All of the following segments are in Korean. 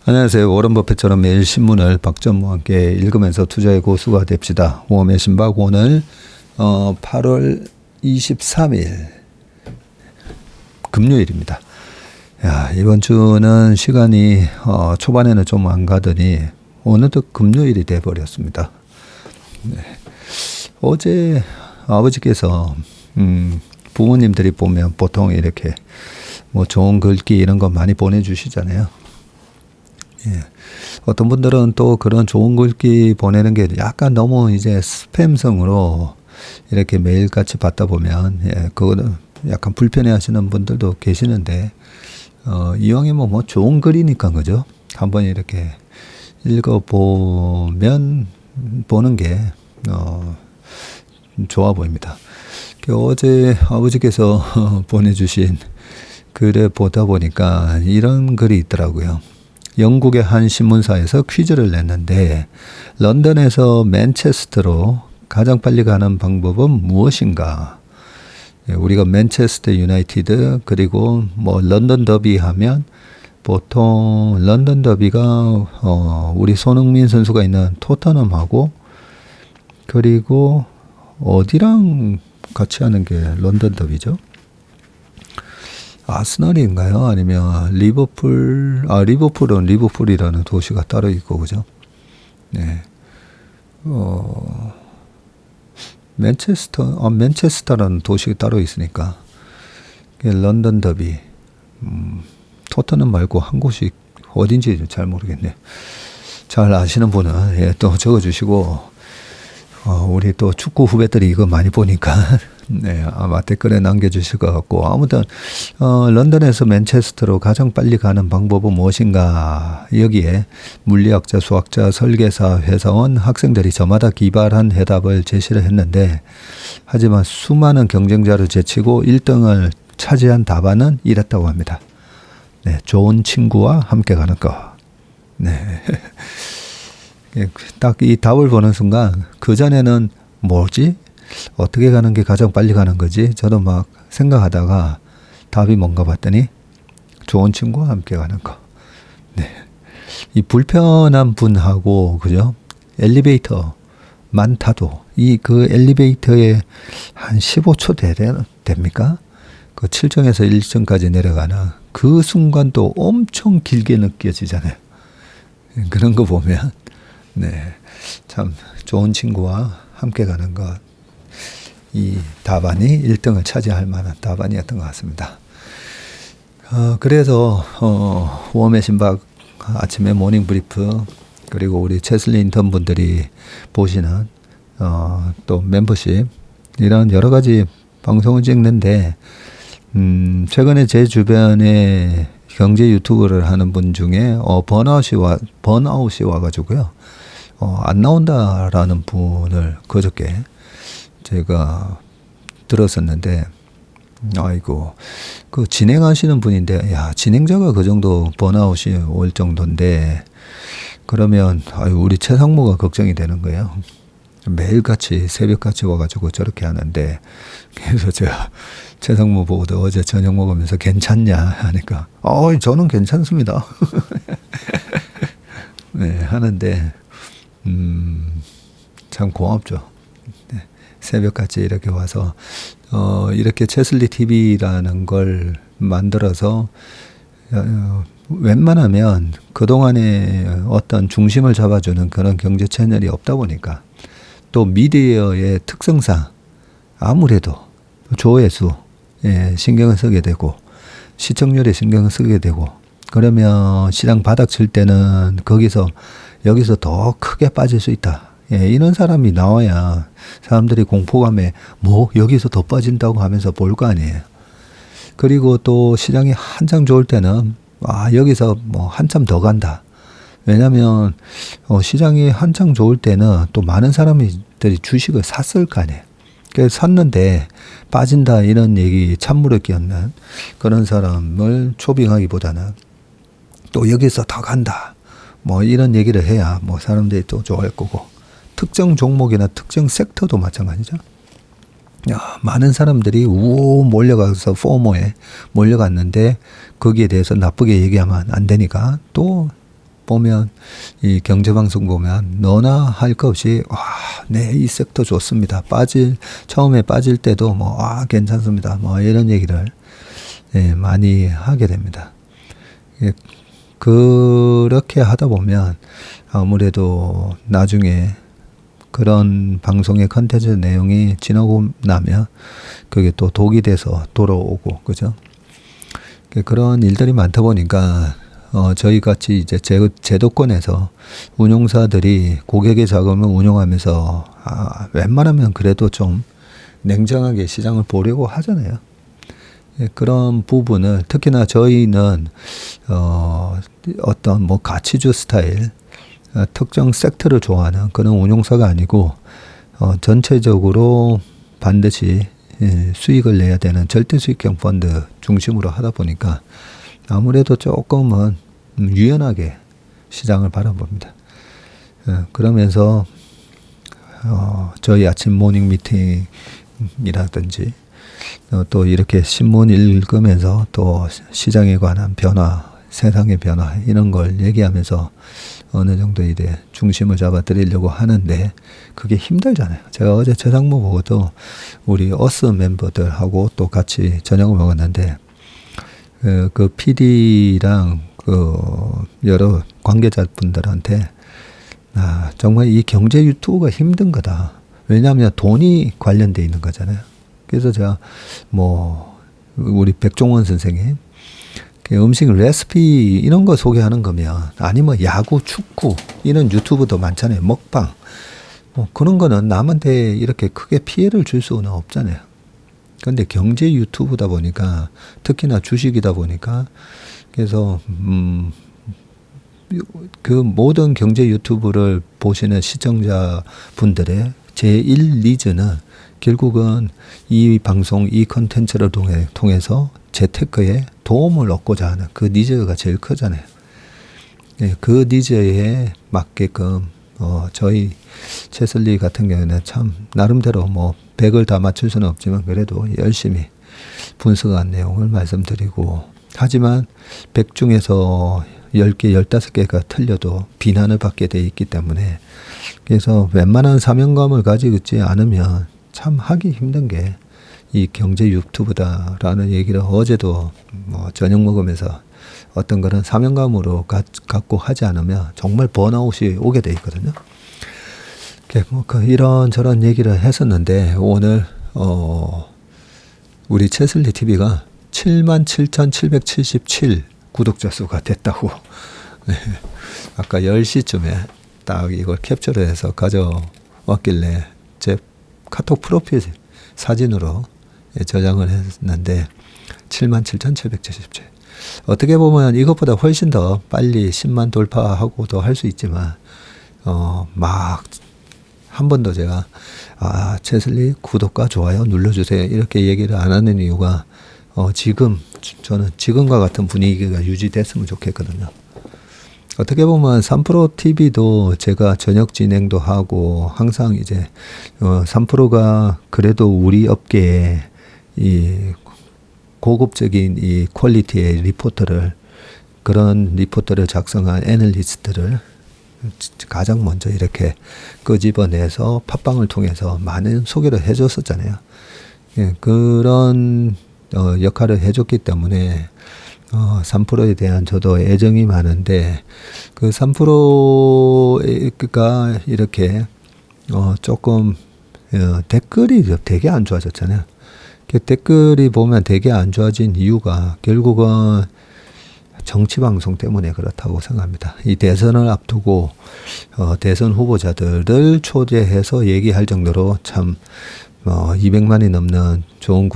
안녕하세요. 워런 버핏처럼 매일 신문을 박전무와 함께 읽으면서 투자의 고수가 됩시다. 모험의 신박 오늘 8월 23일 금요일입니다. 야, 이번 주는 시간이 초반에는 좀 안 가더니 오늘도 금요일이 돼버렸습니다. 네. 어제 아버지께서 부모님들이 보면 보통 이렇게 뭐 좋은 글귀 이런 거 많이 보내주시잖아요. 예. 어떤 분들은 또 그런 좋은 글귀 보내는 게 약간 너무 이제 스팸성으로 이렇게 매일같이 받다 보면, 예, 그거는 약간 불편해 하시는 분들도 계시는데, 이왕이면 뭐 좋은 글이니까, 그죠? 한번 이렇게 읽어보면, 보는 게, 좋아 보입니다. 어제 아버지께서 보내주신 글에 보다 보니까 이런 글이 있더라고요. 영국의 한 신문사에서 퀴즈를 냈는데 런던에서 맨체스터로 가장 빨리 가는 방법은 무엇인가? 우리가 맨체스터 유나이티드 그리고 뭐 런던 더비 하면 보통 런던 더비가 우리 손흥민 선수가 있는 토트넘하고 그리고 어디랑 같이 하는 게 런던 더비죠? 아스널인가요? 아니면 리버풀은 리버풀이라는 도시가 따로 있고, 그죠? 네. 맨체스터라는 도시가 따로 있으니까. 런던 더비. 토트넘 말고 한 곳이 어딘지 잘 모르겠네. 잘 아시는 분은, 예, 또 적어주시고, 우리 또 축구 후배들이 이거 많이 보니까, 네, 아마 댓글에 남겨주실 것 같고, 아무튼, 런던에서 맨체스터로 가장 빨리 가는 방법은 무엇인가? 여기에 물리학자, 수학자, 설계사, 회사원, 학생들이 저마다 기발한 해답을 제시를 했는데, 하지만 수많은 경쟁자를 제치고 1등을 차지한 답안은 이랬다고 합니다. 네, 좋은 친구와 함께 가는 거. 네. 딱 이 답을 보는 순간 그전에는 뭐지? 어떻게 가는 게 가장 빨리 가는 거지? 저도 막 생각하다가 답이 뭔가 봤더니 좋은 친구와 함께 가는 거. 네. 이 불편한 분하고 그죠? 엘리베이터만 타도 그 엘리베이터에 한 15초 됩니까? 그 7층에서 1층까지 내려가는 그 순간도 엄청 길게 느껴지잖아요. 그런 거 보면 네, 참 좋은 친구와 함께 가는 것, 이 답안이 1등을 차지할 만한 답안이었던 것 같습니다. 그래서 웜의 신박 아침에 모닝 브리프 그리고 우리 체슬리 인턴 분들이 보시는 또 멤버십 이런 여러 가지 방송을 찍는데 최근에 제 주변에 경제 유튜브를 하는 분 중에 번아웃이 와가지고요. 안 나온다라는 분을 그저께 제가 들었었는데, 아이고, 그 진행하시는 분인데, 야, 진행자가 그 정도 번아웃이 올 정도인데, 그러면, 우리 최상무가 걱정이 되는 거예요. 매일같이, 새벽같이 와가지고 저렇게 하는데, 그래서 제가 최상무 보고도 어제 저녁 먹으면서 괜찮냐 하니까, 저는 괜찮습니다. 네, 하는데, 참 고맙죠. 네, 새벽같이 이렇게 와서 이렇게 체슬리 TV라는 걸 만들어서 웬만하면 그동안에 어떤 중심을 잡아주는 그런 경제 채널이 없다 보니까 또 미디어의 특성상 아무래도 조회수에 신경을 쓰게 되고 시청률에 신경을 쓰게 되고 그러면 시장 바닥 칠 때는 여기서 더 크게 빠질 수 있다. 예, 이런 사람이 나와야 사람들이 공포감에 여기서 더 빠진다고 하면서 볼 거 아니에요. 그리고 또 시장이 한창 좋을 때는 여기서 한참 더 간다. 왜냐하면 시장이 한창 좋을 때는 또 많은 사람들이 주식을 샀을 거 아니에요. 그래서 샀는데 빠진다 이런 얘기 찬물을 끼얹는 그런 사람을 초빙하기보다는 또 여기서 더 간다. 이런 얘기를 해야 사람들이 또 좋아할 거고 특정 종목이나 특정 섹터도 마찬가지죠. 많은 사람들이 몰려가서 포모에 몰려갔는데 거기에 대해서 나쁘게 얘기하면 안 되니까 또 보면 이 경제방송 보면 너나 할 것 없이 네, 이 섹터 좋습니다. 처음에 빠질 때도 뭐 괜찮습니다. 뭐 이런 얘기를 많이 하게 됩니다. 그렇게 하다 보면 아무래도 나중에 그런 방송의 컨텐츠 내용이 지나고 나면 그게 또 독이 돼서 돌아오고, 그죠? 그런 일들이 많다 보니까 저희 같이 이제 제도권에서 운용사들이 고객의 자금을 운용하면서 웬만하면 그래도 좀 냉정하게 시장을 보려고 하잖아요. 그런 부분을 특히나 저희는 어떤 뭐 가치주 스타일 특정 섹터를 좋아하는 그런 운용사가 아니고 전체적으로 반드시 수익을 내야 되는 절대 수익형 펀드 중심으로 하다 보니까 아무래도 조금은 유연하게 시장을 바라봅니다. 그러면서 저희 아침 모닝 미팅이라든지 또 이렇게 신문 읽으면서 또 시장에 관한 변화, 세상의 변화 이런 걸 얘기하면서 어느 정도 이제 중심을 잡아 드리려고 하는데 그게 힘들잖아요. 제가 어제 최상무 보고도 우리 어스 멤버들하고 또 같이 저녁을 먹었는데 그 PD랑 그 여러 관계자분들한테 정말 이 경제 유튜브가 힘든 거다. 왜냐하면 돈이 관련돼 있는 거잖아요. 그래서 제가 뭐 우리 백종원 선생님 음식 레시피 이런 거 소개하는 거면 아니면 야구, 축구 이런 유튜브도 많잖아요. 먹방 뭐 그런 거는 남한테 이렇게 크게 피해를 줄 수는 없잖아요. 그런데 경제 유튜브다 보니까 특히나 주식이다 보니까 그래서 그 모든 경제 유튜브를 보시는 시청자분들의 제1 니즈는 결국은 이 방송, 이 컨텐츠를 통해서 재테크에 도움을 얻고자 하는 그 니즈가 제일 크잖아요. 그 니즈에 맞게끔 저희 채슬리 같은 경우는 참 나름대로 뭐 100을 다 맞출 수는 없지만 그래도 열심히 분석한 내용을 말씀드리고 하지만 100 중에서 10개, 15개가 틀려도 비난을 받게 돼 있기 때문에 그래서 웬만한 사명감을 가지고 있지 않으면 참 하기 힘든 게 이 경제 유튜브다라는 얘기를 어제도 뭐 저녁 먹으면서 어떤 그런 사명감으로 갖고 하지 않으면 정말 번아웃이 오게 돼 있거든요. 뭐 이런저런 얘기를 했었는데 오늘 우리 채슬리 TV가 77,777 구독자 수가 됐다고. 네. 아까 10시쯤에 딱 이걸 캡처를 해서 가져왔길래 제 카톡 프로필 사진으로 저장을 했는데 77,777. 어떻게 보면 이것보다 훨씬 더 빨리 10만 돌파하고도 할 수 있지만 막 한 번도 제가 채슬리 구독과 좋아요 눌러주세요 이렇게 얘기를 안 하는 이유가 저는 지금과 같은 분위기가 유지됐으면 좋겠거든요. 어떻게 보면 3프로 TV도 제가 저녁 진행도 하고 항상 이제 3프로가 그래도 우리 업계에 이 고급적인 이 퀄리티의 그런 리포터를 작성한 애널리스트를 가장 먼저 이렇게 끄집어내서 팟빵을 통해서 많은 소개를 해줬었잖아요. 그런 역할을 해줬기 때문에 3프로에 대한 저도 애정이 많은데 그 3프로가 이렇게 조금 댓글이 되게 안 좋아졌잖아요. 댓글이 보면 되게 안 좋아진 이유가 결국은 정치 방송 때문에 그렇다고 생각합니다. 이 대선을 앞두고 대선 후보자들을 초대해서 얘기할 정도로 참 200만이 넘는 좋은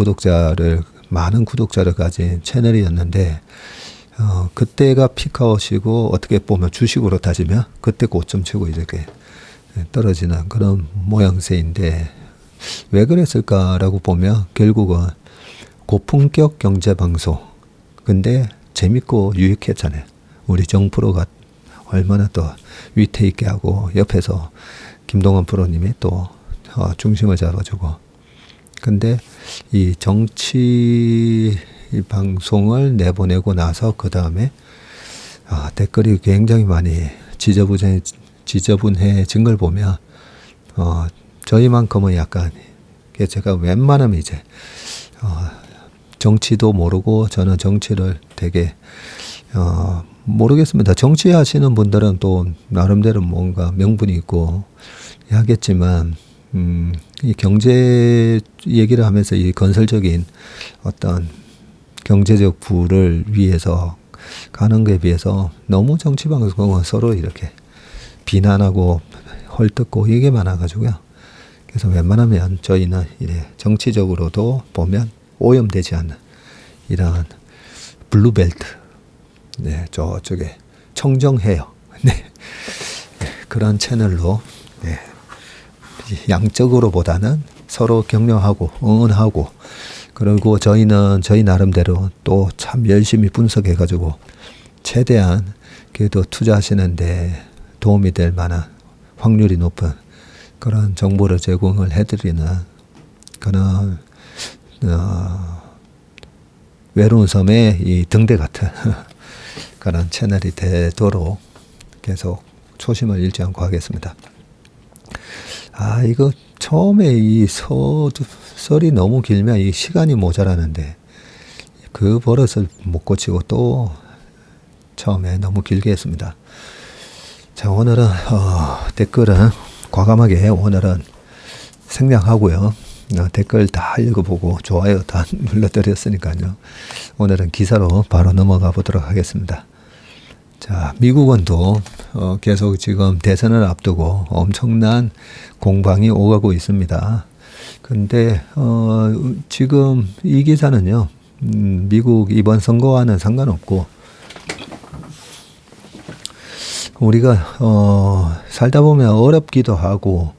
많은 구독자를 가진 채널이었는데 그때가 피크아웃이고 어떻게 보면 주식으로 따지면 그때 고점 치고 이렇게 떨어지는 그런 모양새인데 왜 그랬을까라고 보면 결국은 고품격 경제방송 근데 재밌고 유익했잖아요. 우리 정프로가 얼마나 또 위태 있게 하고 옆에서 김동원 프로님이 또 중심을 잡아주고 근데 이 정치 방송을 내보내고 나서 그 다음에 댓글이 굉장히 많이 지저분해진 걸 보면 저희만큼은 약간 제가 웬만하면 이제 정치도 모르고 저는 정치를 되게 모르겠습니다. 정치하시는 분들은 또 나름대로 뭔가 명분이 있고 하겠지만 이 경제 얘기를 하면서 이 건설적인 어떤 경제적 부를 위해서 가는 것에 비해서 너무 정치방송은 서로 이렇게 비난하고 헐뜯고 이게 많아가지고요. 그래서 웬만하면 저희는 이래 정치적으로도 보면 오염되지 않는 이런 블루벨트, 네, 저쪽에 청정해요. 네, 그런 채널로 네, 양적으로보다는 서로 격려하고 응원하고 그리고 저희는 저희 나름대로 또 참 열심히 분석해가지고 최대한 그래도 투자하시는데 도움이 될 만한 확률이 높은 그런 정보를 제공을 해드리는 그런 외로운 섬의 이 등대 같은 그런 채널이 되도록 계속 초심을 잃지 않고 하겠습니다. 이거 처음에 이 설이 너무 길면 이 시간이 모자라는데 그 버릇을 못 고치고 또 처음에 너무 길게 했습니다. 자, 오늘은 댓글은 과감하게 오늘은 생략하고요. 댓글 다 읽어보고 좋아요 다 눌러드렸으니까요. 오늘은 기사로 바로 넘어가 보도록 하겠습니다. 자, 미국은 또 계속 지금 대선을 앞두고 엄청난 공방이 오가고 있습니다. 근데 지금 이 기사는요, 미국 이번 선거와는 상관없고 우리가 살다 보면 어렵기도 하고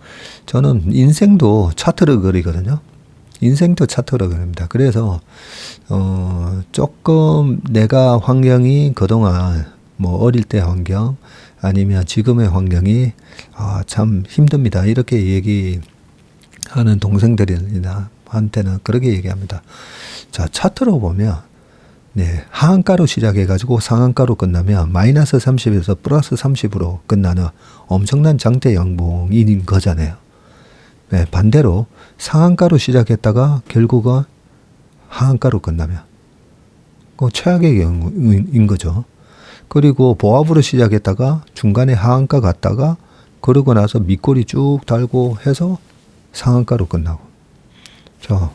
저는 인생도 차트를 그리거든요. 인생도 차트를 그립니다. 그래서 조금 내가 환경이 그동안 뭐 어릴 때 환경 아니면 지금의 환경이 참 힘듭니다. 이렇게 얘기하는 동생들이나 한테는 그렇게 얘기합니다. 자, 차트로 보면 네, 하한가로 시작해가지고 상한가로 끝나면 마이너스 30에서 플러스 30으로 끝나는 엄청난 장대 양봉인 거잖아요. 네, 반대로 상한가로 시작했다가 결국은 하한가로 끝나면 최악의 경우인 거죠. 그리고 보합으로 시작했다가 중간에 하한가 갔다가 그러고 나서 밑꼬리 쭉 달고 해서 상한가로 끝나고. 자,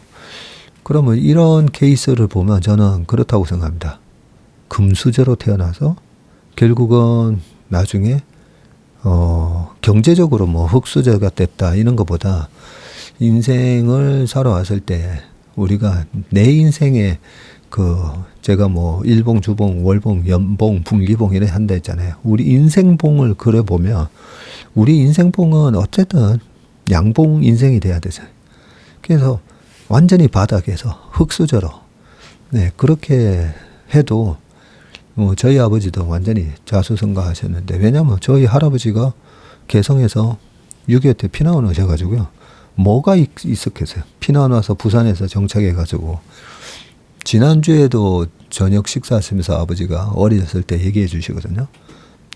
그러면 이런 케이스를 보면 저는 그렇다고 생각합니다. 금수저로 태어나서 결국은 나중에 경제적으로 뭐 흙수저가 됐다 이런 것보다 인생을 살아왔을 때 우리가 내 인생에 제가 뭐 일봉, 주봉, 월봉, 연봉, 분기봉 이래 한다 했잖아요. 우리 인생봉을 그려보면 우리 인생봉은 어쨌든 양봉 인생이 돼야 되잖아요. 그래서 완전히 바닥에서 흙수저로 네, 그렇게 해도 저희 아버지도 완전히 자수성가하셨는데 왜냐면 저희 할아버지가 개성에서 6.25 때 피난을 오셔가지고요. 뭐가 있었겠어요. 피난 와서 부산에서 정착해가지고 지난주에도 저녁 식사하시면서 아버지가 어리셨을 때 얘기해 주시거든요.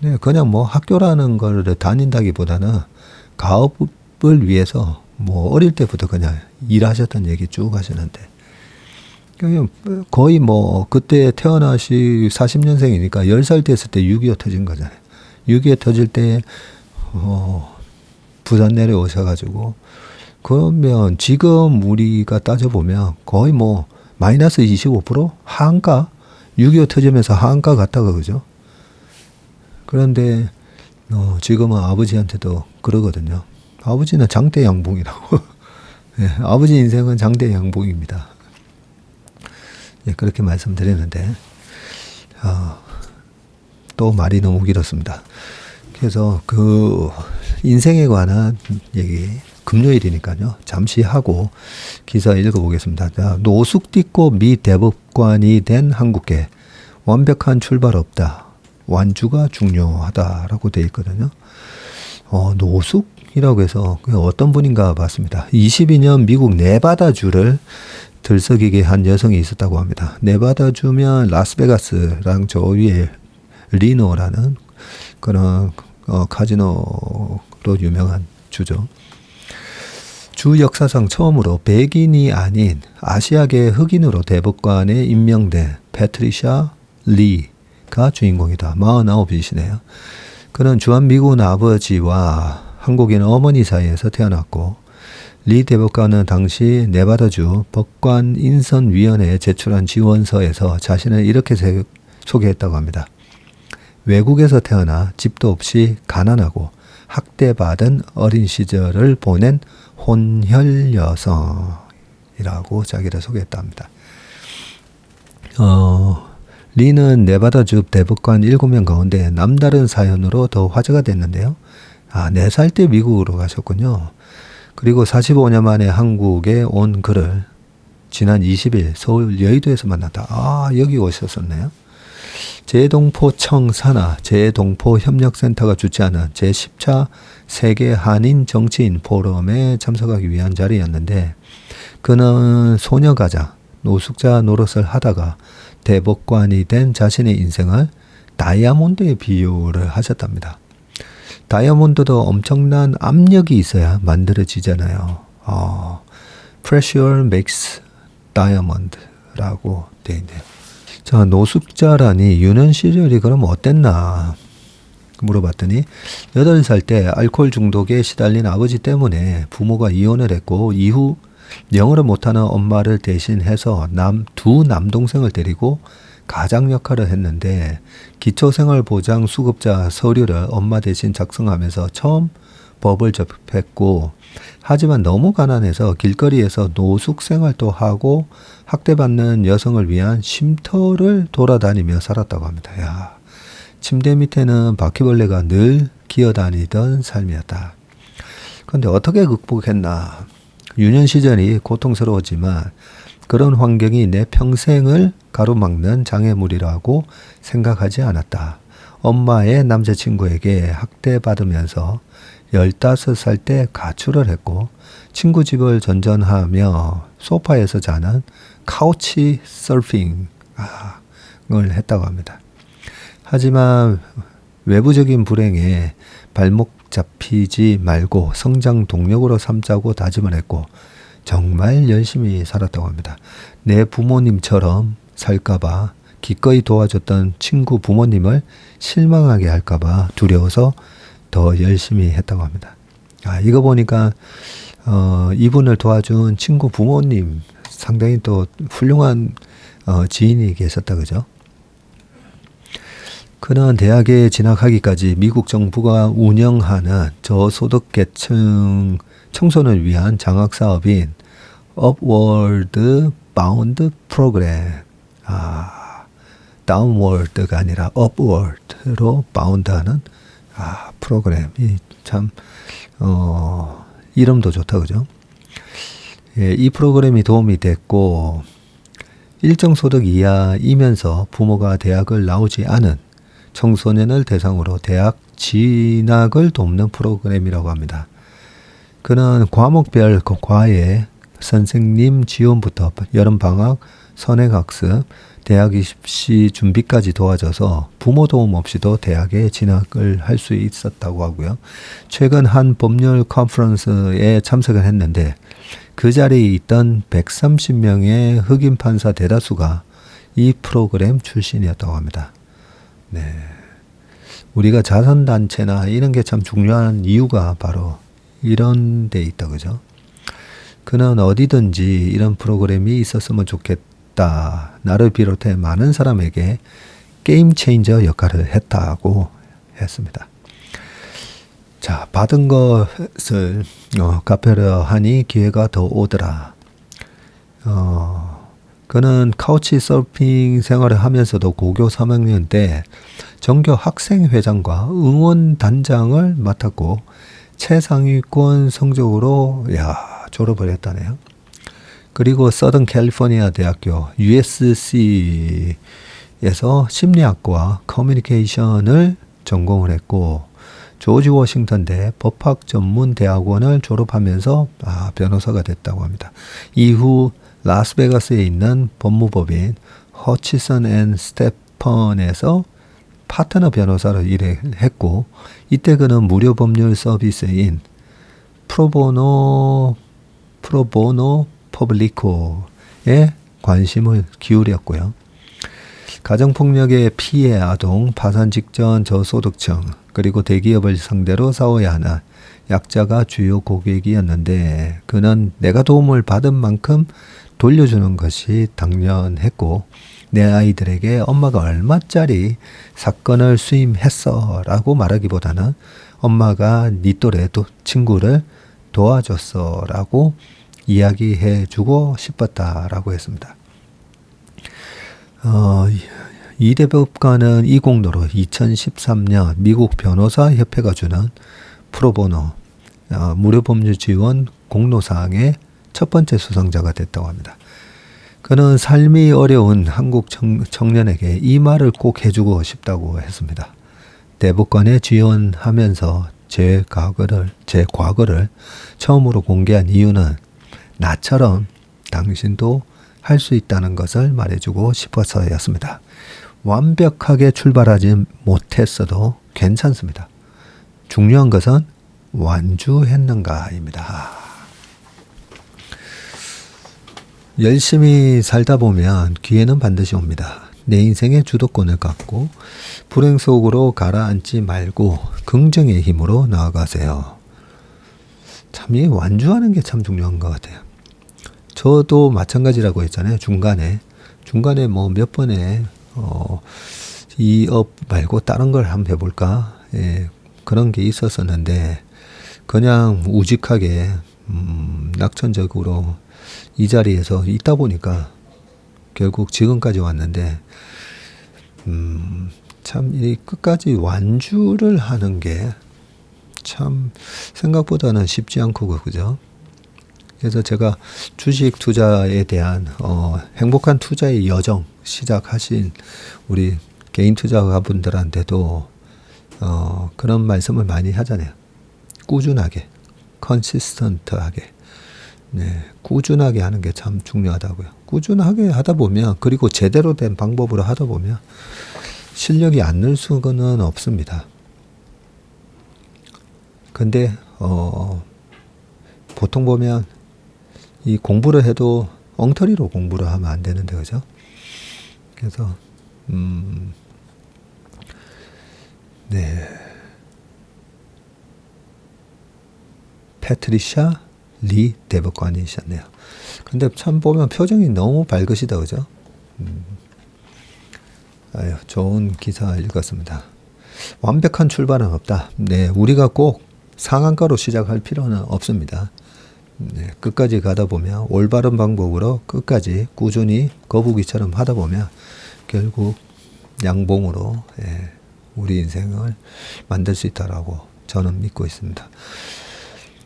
네, 그냥 뭐 학교라는 걸 다닌다기보다는 가업을 위해서 뭐 어릴 때부터 그냥 일하셨던 얘기 쭉 하시는데 거의 뭐 그때 태어나시 40년생이니까 10살 됐을 때 6.25 터진 거잖아요. 6.25 터질 때 부산 내려오셔가지고 그러면 지금 우리가 따져보면 거의 뭐 마이너스 25% 하한가 6.25 터지면서 하한가 갔다가 그죠. 그런데 지금은 아버지한테도 그러거든요. 아버지는 장대 양봉이라고. 네, 아버지 인생은 장대 양봉입니다. 네, 그렇게 말씀드리는데 또 말이 너무 길었습니다. 그래서 그 인생에 관한 얘기 금요일이니까요. 잠시 하고 기사 읽어보겠습니다. 자, 노숙딛고 미 대법관이 된 한국계 완벽한 출발 없다. 완주가 중요하다라고 되어 있거든요. 노숙이라고 해서 어떤 분인가 봤습니다. 22년 미국 네바다주를 들썩이게 한 여성이 있었다고 합니다. 네바다주면 라스베가스랑 저 위에 리노라는 그런 카지노로 유명한 주죠. 주 역사상 처음으로 백인이 아닌 아시아계 흑인으로 대법관에 임명된 패트리샤 리가 주인공이다. 49이시네요. 그는 주한미군 아버지와 한국인 어머니 사이에서 태어났고 리 대법관은 당시 네바다주 법관 인선위원회에 제출한 지원서에서 자신을 이렇게 소개했다고 합니다. 외국에서 태어나 집도 없이 가난하고 학대받은 어린 시절을 보낸 혼혈 여성이라고 자기를 소개했답니다. 리는 네바다주 대법관 7명 가운데 남다른 사연으로 더 화제가 됐는데요. 4살 때 미국으로 가셨군요. 그리고 45년 만에 한국에 온 그를 지난 20일 서울 여의도에서 만났다. 여기 오셨었네요. 제동포청 산하 제동포협력센터가 주최하는 제10차 세계 한인 정치인 포럼에 참석하기 위한 자리였는데 그는 소녀가장 노숙자 노릇을 하다가 대법관이 된 자신의 인생을 다이아몬드에 비유를 하셨답니다. 다이아몬드도 엄청난 압력이 있어야 만들어지잖아요. Pressure makes diamond라고 되어 있네요. 자, 노숙자라니 유년 시절이 그럼 어땠나 물어봤더니 8살 때 알코올 중독에 시달린 아버지 때문에 부모가 이혼을 했고 이후 영어를 못하는 엄마를 대신해서 두 남동생을 데리고 가장 역할을 했는데 기초생활보장 수급자 서류를 엄마 대신 작성하면서 처음 법을 접했고 하지만 너무 가난해서 길거리에서 노숙 생활도 하고 학대받는 여성을 위한 쉼터를 돌아다니며 살았다고 합니다. 야, 침대 밑에는 바퀴벌레가 늘 기어다니던 삶이었다. 그런데 어떻게 극복했나? 유년 시절이 고통스러웠지만 그런 환경이 내 평생을 가로막는 장애물이라고 생각하지 않았다. 엄마의 남자친구에게 학대받으면서 15살 때 가출을 했고 친구 집을 전전하며 소파에서 자는 카우치 서핑을 했다고 합니다. 하지만 외부적인 불행에 발목 잡히지 말고 성장 동력으로 삼자고 다짐을 했고 정말 열심히 살았다고 합니다. 내 부모님처럼 살까봐 기꺼이 도와줬던 친구 부모님을 실망하게 할까봐 두려워서 더 열심히 했다고 합니다. 이거 보니까 이분을 도와준 친구 부모님 상당히 또 훌륭한 지인이 계셨다 그죠? 그는 대학에 진학하기까지 미국 정부가 운영하는 저소득계층 청소년을 위한 장학사업인 Upward Bound 프로그램, Downward가 아니라 Upward로 Bound하는 프로그램이 참 이름도 좋다 그죠? 예, 이 프로그램이 도움이 됐고 일정 소득 이하이면서 부모가 대학을 나오지 않은 청소년을 대상으로 대학 진학을 돕는 프로그램이라고 합니다. 그는 과목별 과외, 선생님 지원부터 여름방학, 선행학습, 대학 입시 준비까지 도와줘서 부모 도움 없이도 대학에 진학을 할 수 있었다고 하고요. 최근 한 법률 컨퍼런스에 참석을 했는데 그 자리에 있던 130명의 흑인 판사 대다수가 이 프로그램 출신이었다고 합니다. 네, 우리가 자선단체나 이런 게 참 중요한 이유가 바로 이런 데 있다 그죠? 그는 어디든지 이런 프로그램이 있었으면 좋겠다. 나를 비롯해 많은 사람에게 게임 체인저 역할을 했다고 했습니다. 자, 받은 것을 갚으려 하니 기회가 더 오더라. 그는 카우치 서핑 생활을 하면서도 고교 3학년 때 전교 학생회장과 응원단장을 맡았고 최상위권 성적으로 졸업을 했다네요. 그리고 서던 캘리포니아 대학교 USC에서 심리학과 커뮤니케이션을 전공을 했고 조지 워싱턴대 법학 전문 대학원을 졸업하면서 변호사가 됐다고 합니다. 이후 라스베가스에 있는 법무법인 허치슨 앤 스테펀에서 파트너 변호사로 일했고 이때 그는 무료 법률 서비스인 프로보노 퍼블리코에 관심을 기울였고요. 가정폭력의 피해 아동, 파산 직전 저소득층, 그리고 대기업을 상대로 싸워야 하는 약자가 주요 고객이었는데 그는 내가 도움을 받은 만큼 돌려주는 것이 당연했고 내 아이들에게 엄마가 얼마짜리 사건을 수임했어 라고 말하기보다는 엄마가 네 또래 친구를 도와줬어 라고 이야기해 주고 싶었다라고 했습니다. 이 대법관은 이 공로로 2013년 미국 변호사협회가 주는 프로보노 무료 법률 지원 공로상의 첫 번째 수상자가 됐다고 합니다. 그는 삶이 어려운 한국 청년에게 이 말을 꼭 해주고 싶다고 했습니다. 대법관에 지원하면서 제 과거를 처음으로 공개한 이유는 나처럼 당신도 할 수 있다는 것을 말해주고 싶어서였습니다. 완벽하게 출발하지 못했어도 괜찮습니다. 중요한 것은 완주했는가입니다. 열심히 살다 보면 기회는 반드시 옵니다. 내 인생의 주도권을 갖고 불행 속으로 가라앉지 말고 긍정의 힘으로 나아가세요. 참 이 완주하는 게 참 중요한 것 같아요. 저도 마찬가지라고 했잖아요. 중간에 뭐 몇 번에 이 업 말고 다른 걸 한번 해볼까? 예, 그런 게 있었었는데 그냥 우직하게 낙천적으로 이 자리에서 있다 보니까 결국 지금까지 왔는데 참 이 끝까지 완주를 하는 게 참 생각보다는 쉽지 않고 그죠? 그래서 제가 주식 투자에 대한 행복한 투자의 여정 시작하신 우리 개인 투자가분들한테도 그런 말씀을 많이 하잖아요. 꾸준하게, 컨시스턴트하게, 네, 꾸준하게 하는 게 참 중요하다고요. 꾸준하게 하다 보면 그리고 제대로 된 방법으로 하다 보면 실력이 안 늘 수는 없습니다. 근데 보통 보면 이 공부를 해도 엉터리로 공부를 하면 안 되는데 그죠? 그래서 네, 패트리샤 리 대법관이셨네요. 근데 참 보면 표정이 너무 밝으시다 그죠? 아유, 좋은 기사 읽었습니다. 완벽한 출발은 없다. 네, 우리가 꼭 상한가로 시작할 필요는 없습니다. 네, 끝까지 가다 보면 올바른 방법으로 끝까지 꾸준히 거북이처럼 하다 보면 결국 양봉으로 우리 인생을 만들 수 있다라고 저는 믿고 있습니다.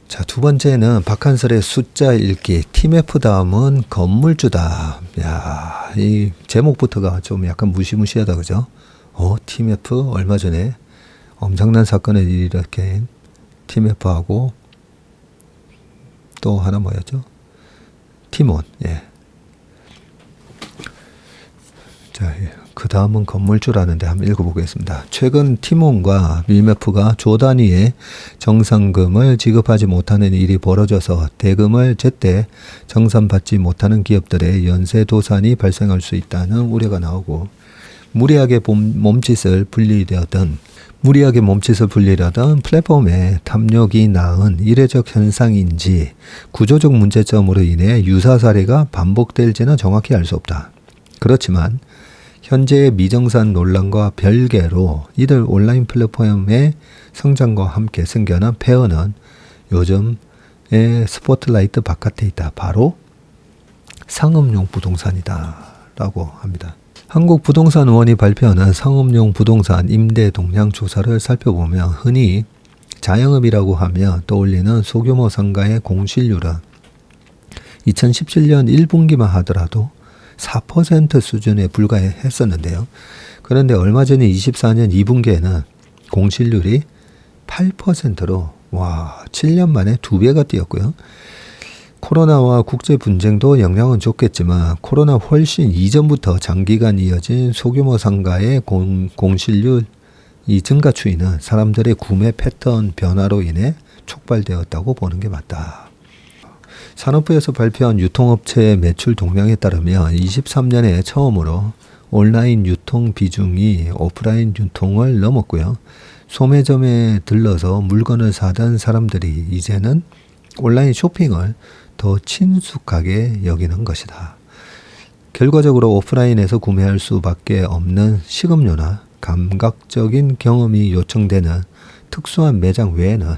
자, 두 번째는 박한설의 숫자 읽기. TMF 다음은 건물주다. 야, 이 제목부터가 좀 약간 무시무시하다 그죠? TMF 얼마 전에 엄청난 사건을 일으킨 TMF하고 또 하나 뭐였죠? 티몬. 예. 자, 그 다음은 건물주라는데 한번 읽어보겠습니다. 최근 티몬과 밀메프가 조 단위의 정상금을 지급하지 못하는 일이 벌어져서 대금을 제때 정산받지 못하는 기업들의 연쇄도산이 발생할 수 있다는 우려가 나오고 무리하게 몸짓을 불리려던 플랫폼의 탐욕이 낳은 이례적 현상인지 구조적 문제점으로 인해 유사 사례가 반복될지는 정확히 알 수 없다. 그렇지만 현재의 미정산 논란과 별개로 이들 온라인 플랫폼의 성장과 함께 생겨난 폐허는 요즘의 스포트라이트 바깥에 있다. 바로 상업용 부동산이다 라고 합니다. 한국부동산원이 발표하는 상업용 부동산 임대 동향 조사를 살펴보면 흔히 자영업이라고 하면 떠올리는 소규모 상가의 공실률은 2017년 1분기만 하더라도 4% 수준에 불과했었는데요. 그런데 얼마 전에 24년 2분기에는 공실률이 8%로 7년 만에 2배가 뛰었고요. 코로나와 국제 분쟁도 영향은 줬겠지만 코로나 훨씬 이전부터 장기간 이어진 소규모 상가의 공실률 이 증가 추이는 사람들의 구매 패턴 변화로 인해 촉발되었다고 보는 게 맞다. 산업부에서 발표한 유통업체 매출 동향에 따르면 23년에 처음으로 온라인 유통 비중이 오프라인 유통을 넘었고요. 소매점에 들러서 물건을 사던 사람들이 이제는 온라인 쇼핑을 더 친숙하게 여기는 것이다. 결과적으로 오프라인에서 구매할 수밖에 없는 식음료나 감각적인 경험이 요청되는 특수한 매장 외에는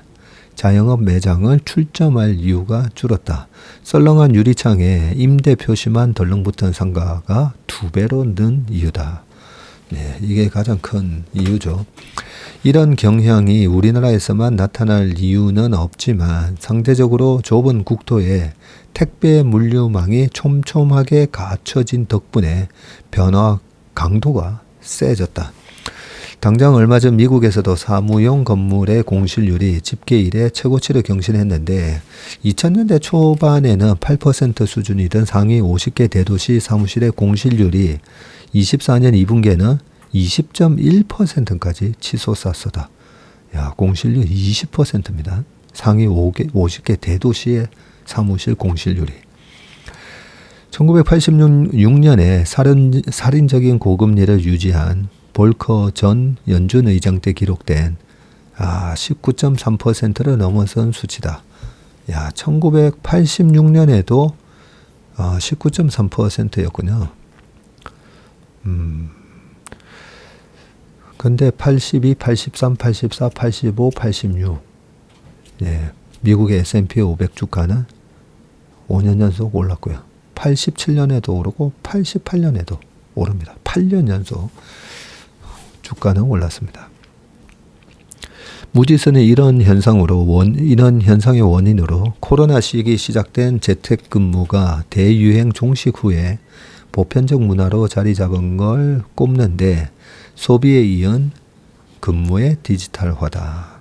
자영업 매장을 출점할 이유가 줄었다. 썰렁한 유리창에 임대 표시만 덜렁붙은 상가가 2배로 는 이유다. 네, 이게 가장 큰 이유죠. 이런 경향이 우리나라에서만 나타날 이유는 없지만 상대적으로 좁은 국토에 택배 물류망이 촘촘하게 갖춰진 덕분에 변화 강도가 세졌다. 당장 얼마 전 미국에서도 사무용 건물의 공실률이 집계 이래 최고치를 경신했는데 2000년대 초반에는 8% 수준이던 상위 50개 대도시 사무실의 공실률이 24년 2분기에는 20.1%까지 치솟았었다. 야, 공실률 20%입니다. 상위 50개 대도시의 사무실 공실률이. 1986년에 살인적인 고금리를 유지한 볼커 전 연준 의장 때 기록된 19.3%를 넘어선 수치다. 야, 1986년에도 19.3%였군요. 근데 82, 83, 84, 85, 86. 예, 미국의 S&P 500 주가는 5년 연속 올랐고요. 87년에도 오르고 88년에도 오릅니다. 8년 연속 주가는 올랐습니다. 무디스는 이런 현상의 원인으로 코로나 시기 시작된 재택근무가 대유행 종식 후에 보편적 문화로 자리 잡은 걸 꼽는데 소비에 이은 근무의 디지털화다.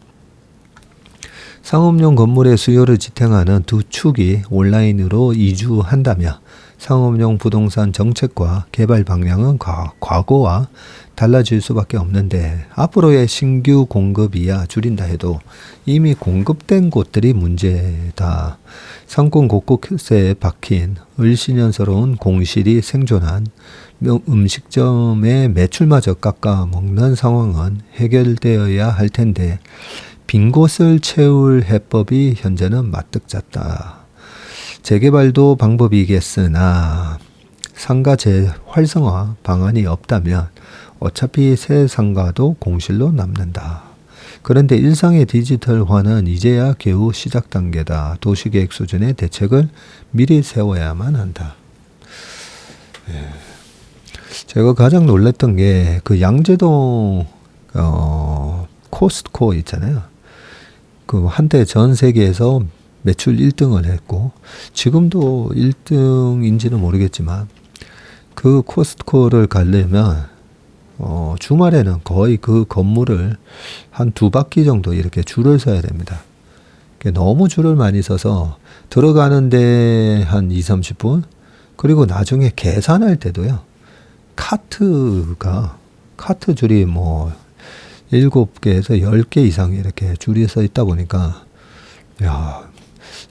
상업용 건물의 수요를 지탱하는 두 축이 온라인으로 이주한다며 상업용 부동산 정책과 개발 방향은 과거와 달라질 수밖에 없는데 앞으로의 신규 공급이야 줄인다 해도 이미 공급된 곳들이 문제다. 상권 곳곳에 박힌 을씨년스러운 공실이 생존한 음식점의 매출마저 깎아먹는 상황은 해결되어야 할 텐데 빈 곳을 채울 해법이 현재는 마뜩잡다. 재개발도 방법이겠으나 상가 재활성화 방안이 없다면 어차피 새 상가도 공실로 남는다. 그런데 일상의 디지털화는 이제야 겨우 시작 단계다. 도시계획 수준의 대책을 미리 세워야만 한다. 예. 제가 가장 놀랐던 게 그 양재동 코스트코 있잖아요. 그 한때 전 세계에서 매출 1등을 했고 지금도 1등인지는 모르겠지만 그 코스트코를 가려면 주말에는 거의 그 건물을 한 2바퀴 정도 이렇게 줄을 서야 됩니다. 너무 줄을 많이 서서 들어가는데 한 2-30분 그리고 나중에 계산할 때도요. 카트 줄이 뭐 7개에서 10개 이상 이렇게 줄이 서 있다 보니까 야,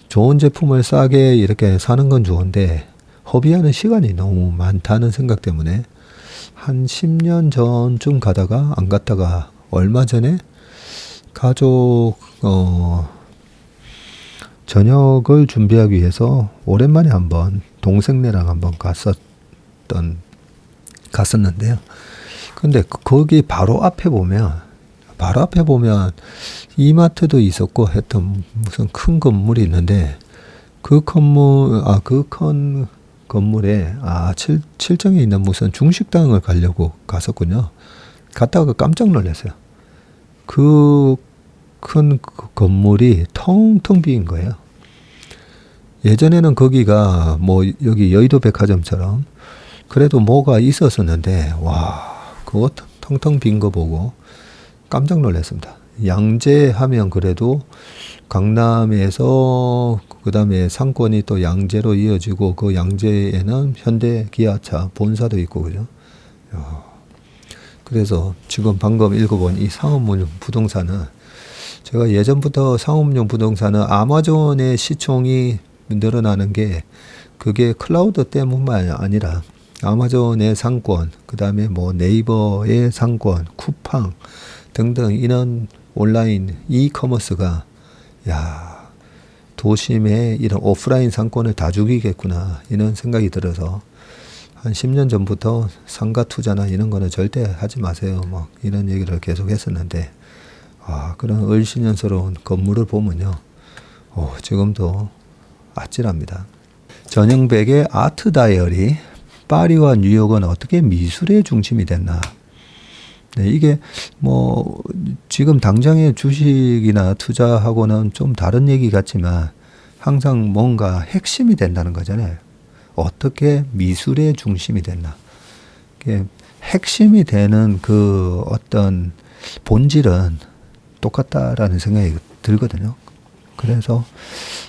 좋은 제품을 싸게 이렇게 사는 건 좋은데 허비하는 시간이 너무 많다는 생각 때문에 한 10년 전쯤 가다가 안 갔다가 얼마 전에 가족 저녁을 준비하기 위해서 오랜만에 한번 동생네랑 한번 갔었는데요. 근데 거기 바로 앞에 보면 이마트도 있었고 했던 무슨 큰 건물이 있는데 그 큰 건물에 7층에 있는 무슨 중식당을 가려고 갔었군요. 갔다가 깜짝 놀랐어요. 그 큰 건물이 텅텅 비인 거예요. 예전에는 거기가 뭐 여기 여의도 백화점처럼 그래도 뭐가 있었었는데 와, 그거 텅텅 빈 거 보고 깜짝 놀랐습니다. 양재하면 그래도 강남에서 그 다음에 상권이 또 양재로 이어지고 그 양재에는 현대 기아차 본사도 있고 그죠. 그래서 지금 방금 읽어본 이 상업용 부동산은 제가 예전부터 상업용 부동산은 아마존의 시총이 늘어나는 게 그게 클라우드 때문만 아니라 아마존의 상권, 그 다음에 뭐 네이버의 상권, 쿠팡 등등 이런 온라인 이커머스가 야 도심의 이런 오프라인 상권을 다 죽이겠구나 이런 생각이 들어서 한 10년 전부터 상가 투자나 이런 거는 절대 하지 마세요. 뭐 이런 얘기를 계속 했었는데 그런 을씨년스러운 건물을 보면요. 지금도 아찔합니다. 전영백의 아트 다이어리, 파리와 뉴욕은 어떻게 미술의 중심이 됐나. 네, 이게 뭐 지금 당장의 주식이나 투자하고는 좀 다른 얘기 같지만 항상 뭔가 핵심이 된다는 거잖아요. 어떻게 미술의 중심이 됐나. 핵심이 되는 그 어떤 본질은 똑같다라는 생각이 들거든요. 그래서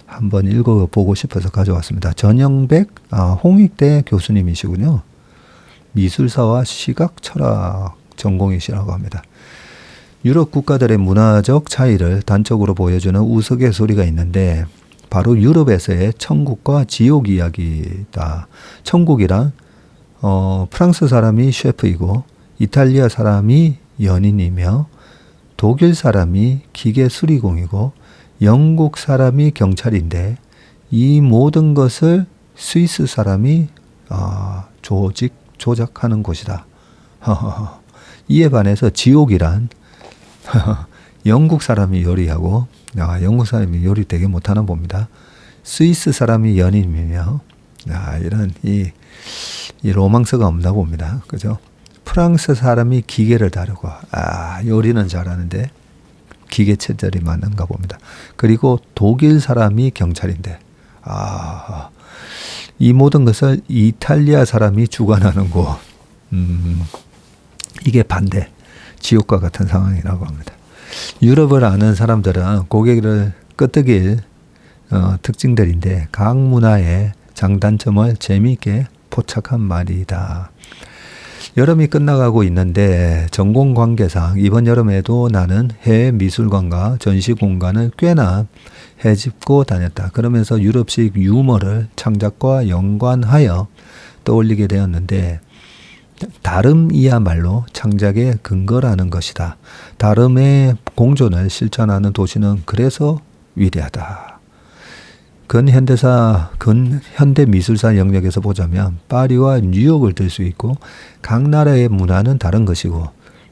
한번 읽어보고 싶어서 가져왔습니다. 전영백 홍익대 교수님이시군요. 미술사와 시각철학 전공이시라고 합니다. 유럽 국가들의 문화적 차이를 단적으로 보여주는 우스갯소리가 있는데 바로 유럽에서의 천국과 지옥 이야기다. 천국이란 프랑스 사람이 셰프이고 이탈리아 사람이 연인이며 독일 사람이 기계 수리공이고 영국 사람이 경찰인데 이 모든 것을 스위스 사람이 조작하는 곳이다. 이에 반해서 지옥이란 영국 사람이 요리하고 영국 사람이 요리 되게 못하나 봅니다. 스위스 사람이 연인이며 이런 이 로망스가 없나 봅니다. 그죠? 프랑스 사람이 기계를 다루고 요리는 잘하는데 기계 체질이 맞는가 봅니다. 그리고 독일 사람이 경찰인데 이 모든 것을 이탈리아 사람이 주관하는 곳. 이게 반대 지옥과 같은 상황이라고 합니다. 유럽을 아는 사람들은 고개를 끄덕일 특징들인데 각 문화의 장단점을 재미있게 포착한 말이다. 여름이 끝나가고 있는데 전공 관계상 이번 여름에도 나는 해외 미술관과 전시공간을 꽤나 헤집고 다녔다. 그러면서 유럽식 유머를 창작과 연관하여 떠올리게 되었는데 다름이야말로 창작의 근거라는 것이다. 다름의 공존을 실천하는 도시는 그래서 위대하다. 근현대 미술사 영역에서 보자면 파리와 뉴욕을 들 수 있고 각 나라의 문화는 다른 것이고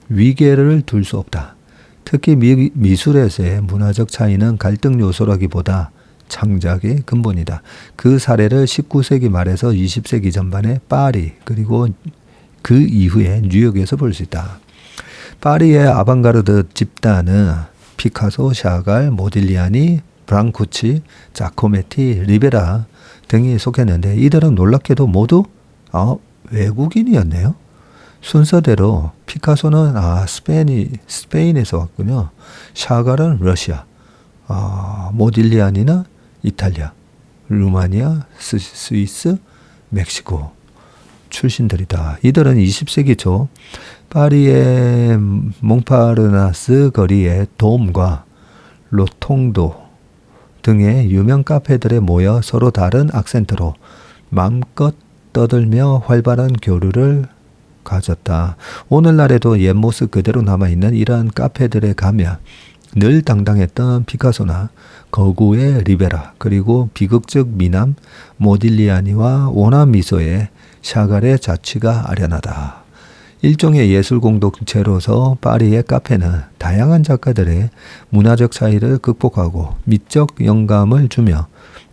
위계를 둘 수 없다. 특히 미술에서의 문화적 차이는 갈등 요소라기보다 창작의 근본이다. 그 사례를 19세기 말에서 20세기 전반의 파리 그리고 그 이후에 뉴욕에서 볼 수 있다. 파리의 아방가르드 집단은 피카소, 샤갈, 모딜리아니, 브랑쿠치, 자코메티, 리베라 등이 속했는데 이들은 놀랍게도 모두 외국인이었네요. 순서대로 피카소는 스페인에서 왔군요. 샤갈은 러시아, 모딜리아니는 이탈리아, 루마니아, 스위스, 멕시코 출신들이다. 이들은 20세기 초 파리의 몽파르나스 거리의 돔과 로통도 등의 유명 카페들에 모여 서로 다른 악센트로 마음껏 떠들며 활발한 교류를 가졌다. 오늘날에도 옛 모습 그대로 남아있는 이러한 카페들에 가면 늘 당당했던 피카소나 거구의 리베라 그리고 비극적 미남 모딜리아니와 온화 미소의 샤갈의 자취가 아련하다. 일종의 예술 공동체로서 파리의 카페는 다양한 작가들의 문화적 차이를 극복하고 미적 영감을 주며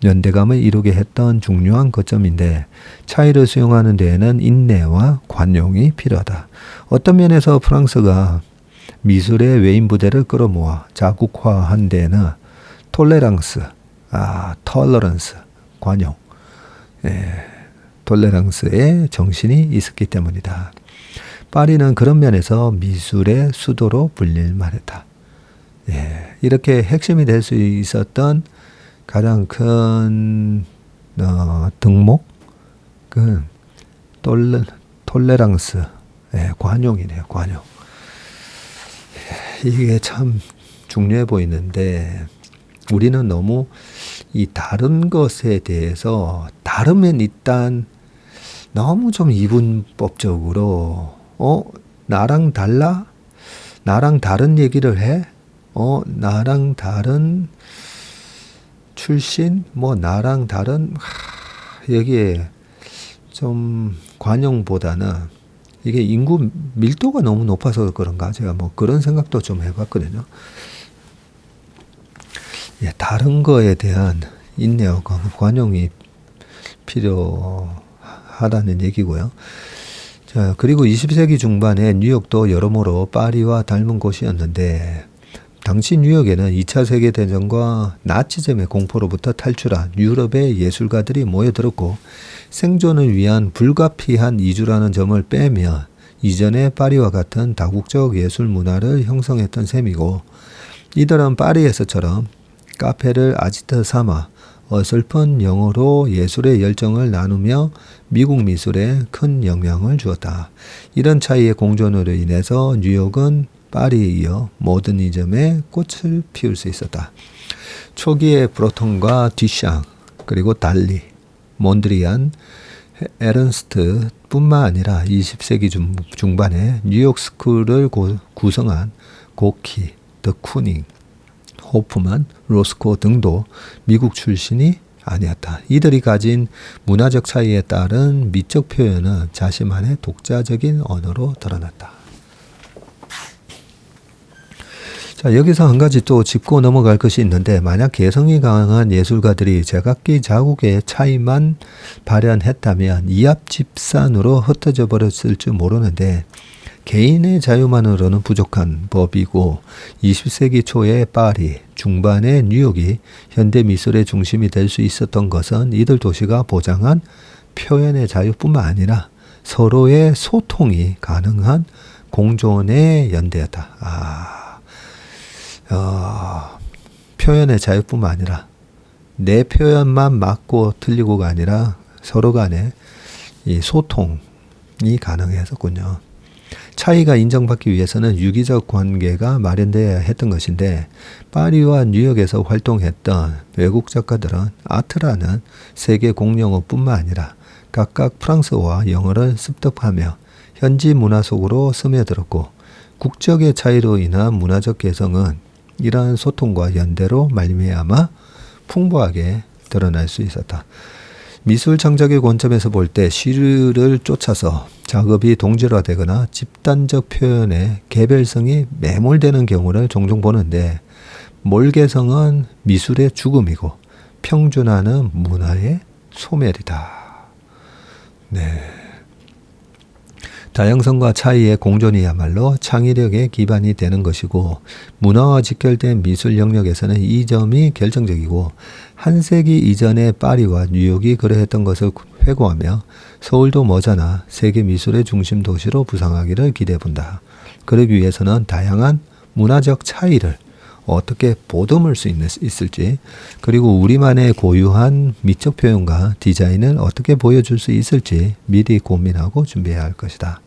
연대감을 이루게 했던 중요한 거점인데 차이를 수용하는 데에는 인내와 관용이 필요하다. 어떤 면에서 프랑스가 미술의 외인 부대를 끌어모아 자국화한 데에는 톨레랑스, 관용, 톨레랑스의 정신이 있었기 때문이다. 파리는 그런 면에서 미술의 수도로 불릴 만했다. 예, 이렇게 핵심이 될 수 있었던 가장 큰 덕목, 그 톨레랑스, 예, 관용이네요. 관용. 예, 이게 참 중요해 보이는데 우리는 너무 이 다른 것에 대해서 다르면 일단 너무 좀 이분법적으로 나랑 달라? 나랑 다른 얘기를 해? 나랑 다른 출신? 뭐 나랑 다른 여기에 좀 관용보다는 이게 인구 밀도가 너무 높아서 그런가 제가 뭐 그런 생각도 좀 해봤거든요. 예, 다른 거에 대한 인내와 관용이 필요하다는 얘기고요. 자, 그리고 20세기 중반에 뉴욕도 여러모로 파리와 닮은 곳이었는데 당시 뉴욕에는 2차 세계대전과 나치즘의 공포로부터 탈출한 유럽의 예술가들이 모여들었고 생존을 위한 불가피한 이주라는 점을 빼면 이전의 파리와 같은 다국적 예술 문화를 형성했던 셈이고 이들은 파리에서처럼 카페를 아지트 삼아 어설픈 영어로 예술의 열정을 나누며 미국 미술에 큰 영향을 주었다. 이런 차이의 공존으로 인해서 뉴욕은 파리에 이어 모더니즘의 꽃을 피울 수 있었다. 초기에 브로통과 뒤샹, 그리고 달리, 몬드리안, 에른스트 뿐만 아니라 20세기 중반에 뉴욕 스쿨을 구성한 고키, 더 쿠닝, 호프만, 로스코 등도 미국 출신이 아니었다. 이들이 가진 문화적 차이에 따른 미적 표현은 자신만의 독자적인 언어로 드러났다. 자, 여기서 한 가지 또 짚고 넘어갈 것이 있는데 만약 개성이 강한 예술가들이 제각기 자국의 차이만 발현했다면 이합집산으로 흩어져 버렸을지 모르는데 개인의 자유만으로는 부족한 법이고 20세기 초의 파리, 중반의 뉴욕이 현대 미술의 중심이 될 수 있었던 것은 이들 도시가 보장한 표현의 자유뿐만 아니라 서로의 소통이 가능한 공존의 연대였다. 표현의 자유뿐만 아니라 내 표현만 맞고 틀리고가 아니라 서로 간의 이 소통이 가능했었군요. 차이가 인정받기 위해서는 유기적 관계가 마련되어야 했던 것인데 파리와 뉴욕에서 활동했던 외국 작가들은 아트라는 세계 공용어뿐만 아니라 각각 프랑스어와 영어를 습득하며 현지 문화 속으로 스며들었고 국적의 차이로 인한 문화적 개성은 이러한 소통과 연대로 말미암아 풍부하게 드러날 수 있었다. 미술 창작의 관점에서 볼 때 시를 쫓아서 작업이 동질화되거나 집단적 표현에 개별성이 매몰되는 경우를 종종 보는데 몰개성은 미술의 죽음이고 평준화는 문화의 소멸이다. 네. 다양성과 차이의 공존이야말로 창의력의 기반이 되는 것이고 문화와 직결된 미술 영역에서는 이 점이 결정적이고 한 세기 이전의 파리와 뉴욕이 그러했던 것을 회고하며 서울도 머지않아 세계 미술의 중심 도시로 부상하기를 기대해본다. 그러기 위해서는 다양한 문화적 차이를 어떻게 보듬을 수 있을지 그리고 우리만의 고유한 미적 표현과 디자인을 어떻게 보여줄 수 있을지 미리 고민하고 준비해야 할 것이다.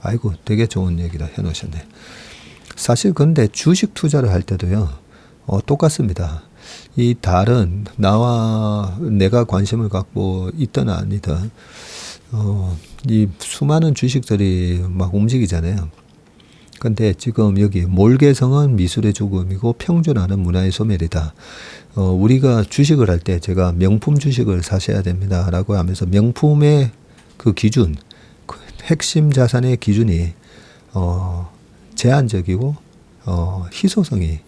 아이고 되게 좋은 얘기다 해놓으셨네. 사실 근데 주식 투자를 할 때도요 똑같습니다. 이 다른 나와 내가 관심을 갖고 있든 아니든 이 수많은 주식들이 막 움직이잖아요. 근데 지금 여기 몰개성은 미술의 죽음이고 평준화는 문화의 소멸이다. 우리가 주식을 할 때 제가 명품 주식을 사셔야 됩니다 라고 하면서 명품의 그 기준, 그 핵심 자산의 기준이 제한적이고 희소성이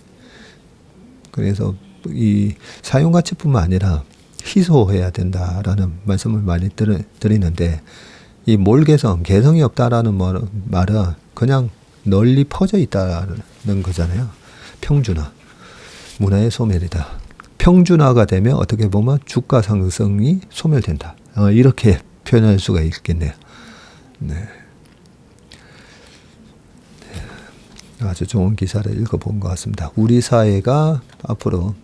그래서 이 사용가치뿐만 아니라 희소해야 된다라는 말씀을 많이 드리는데 이 몰개성, 개성이 없다라는 말은 그냥 널리 퍼져 있다는 거잖아요. 평준화, 문화의 소멸이다. 평준화가 되면 어떻게 보면 주가 상승이 소멸된다. 이렇게 표현할 수가 있겠네요. 네. 아주 좋은 기사를 읽어본 것 같습니다. 우리 사회가 앞으로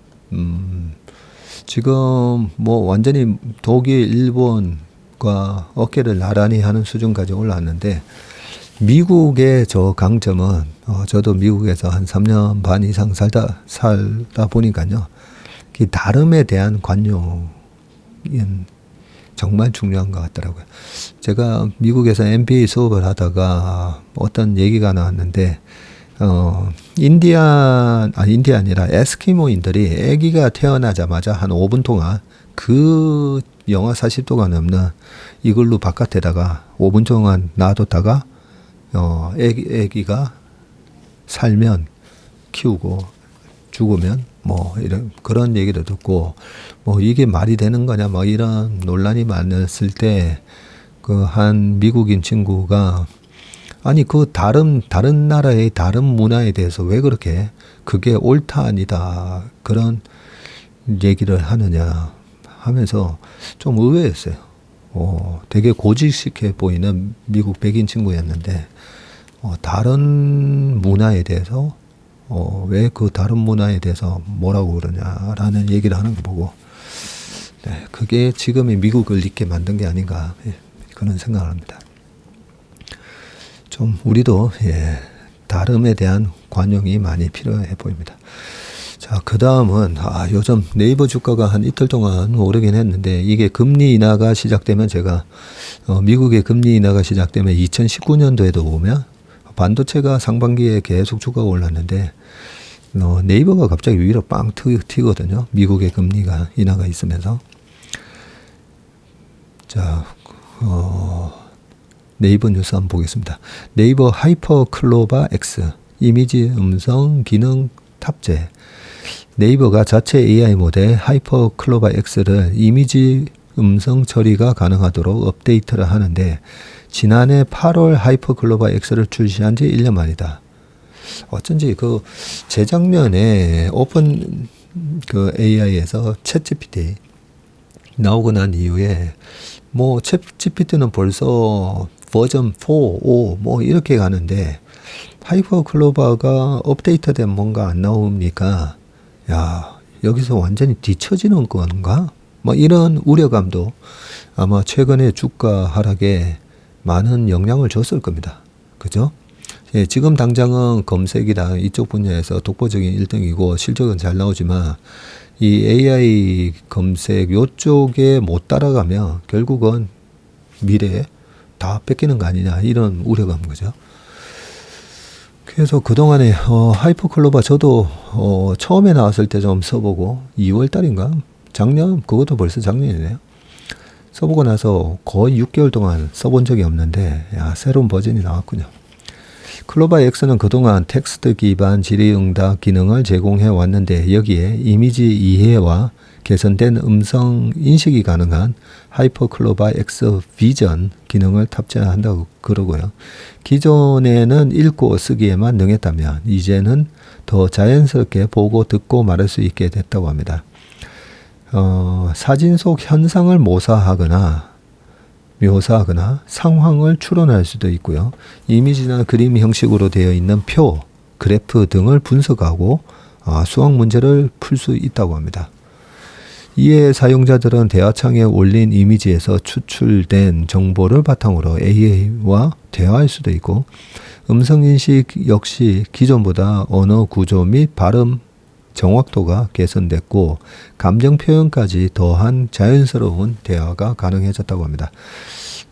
지금 뭐 완전히 독일, 일본과 어깨를 나란히 하는 수준까지 올라왔는데 미국의 저 강점은 저도 미국에서 한 3년 반 이상 살다 보니까요. 이 다름에 대한 관용은 정말 중요한 것 같더라고요. 제가 미국에서 MBA 수업을 하다가 어떤 얘기가 나왔는데 인디아 아니라 에스키모인들이 아기가 태어나자마자 한 5분 동안 그 영하 40도가 넘는 이글루 바깥에다가 5분 동안 놔뒀다가 아기가 살면 키우고 죽으면 뭐 이런 그런 얘기도 듣고 뭐 이게 말이 되는 거냐 뭐 이런 논란이 많았을 때 그 한 미국인 친구가 아니 그 다른 나라의 다른 문화에 대해서 왜 그렇게 그게 옳다 아니다 그런 얘기를 하느냐 하면서 좀 의외였어요. 되게 고지식해 보이는 미국 백인 친구였는데 다른 문화에 대해서 왜 그 다른 문화에 대해서 뭐라고 그러냐라는 얘기를 하는 거 보고 네, 그게 지금의 미국을 있게 만든 게 아닌가 그런 생각을 합니다. 좀 우리도 다름에 대한 관용이 많이 필요해 보입니다. 자, 그 다음은 요즘 네이버 주가가 한 이틀 동안 오르긴 했는데 이게 금리 인하가 시작되면 제가 미국의 금리 인하가 시작되면 2019년도에도 보면 반도체가 상반기에 계속 주가가 올랐는데 네이버가 갑자기 위로 빵 튀거든요. 미국의 금리가 인하가 있으면서. 자, 네이버 뉴스 한번 보겠습니다. 네이버 하이퍼 클로바 X 이미지 음성 기능 탑재. 네이버가 자체 AI 모델 하이퍼 클로바 X를 이미지 음성 처리가 가능하도록 업데이트를 하는데 지난해 8월 하이퍼 클로바 X를 출시한 지 1년 만이다. 어쩐지 그 재작년에 오픈 그 AI에서 챗GPT 나오고 난 이후에 뭐 챗GPT는 벌써 버전 4, 5 뭐 이렇게 가는데 하이퍼 클로바가 업데이트된 뭔가 안 나오니까 야 여기서 완전히 뒤처지는 건가? 뭐 이런 우려감도 아마 최근에 주가 하락에 많은 영향을 줬을 겁니다. 그죠? 예, 지금 당장은 검색이랑 이쪽 분야에서 독보적인 1등이고 실적은 잘 나오지만 이 AI 검색 요쪽에 못 따라가면 결국은 미래에 다 뺏기는 거 아니냐 이런 우려감 그죠? 그래서 그동안에 하이퍼 클로바 저도 처음에 나왔을 때 좀 써보고 2월 달인가? 작년? 그것도 벌써 작년이네요. 써보고 나서 거의 6개월 동안 써본 적이 없는데 새로운 버전이 나왔군요. 클로바 X는 그동안 텍스트 기반 질의응답 기능을 제공해 왔는데 여기에 이미지 이해와 개선된 음성 인식이 가능한 하이퍼 클로바 X 비전 기능을 탑재한다고 그러고요. 기존에는 읽고 쓰기에만 능했다면 이제는 더 자연스럽게 보고 듣고 말할 수 있게 됐다고 합니다. 사진 속 현상을 묘사하거나 상황을 추론할 수도 있고요. 이미지나 그림 형식으로 되어 있는 표, 그래프 등을 분석하고 수학 문제를 풀 수 있다고 합니다. 이에 사용자들은 대화창에 올린 이미지에서 추출된 정보를 바탕으로 AI와 대화할 수도 있고 음성인식 역시 기존보다 언어 구조 및 발음 정확도가 개선됐고 감정 표현까지 더한 자연스러운 대화가 가능해졌다고 합니다.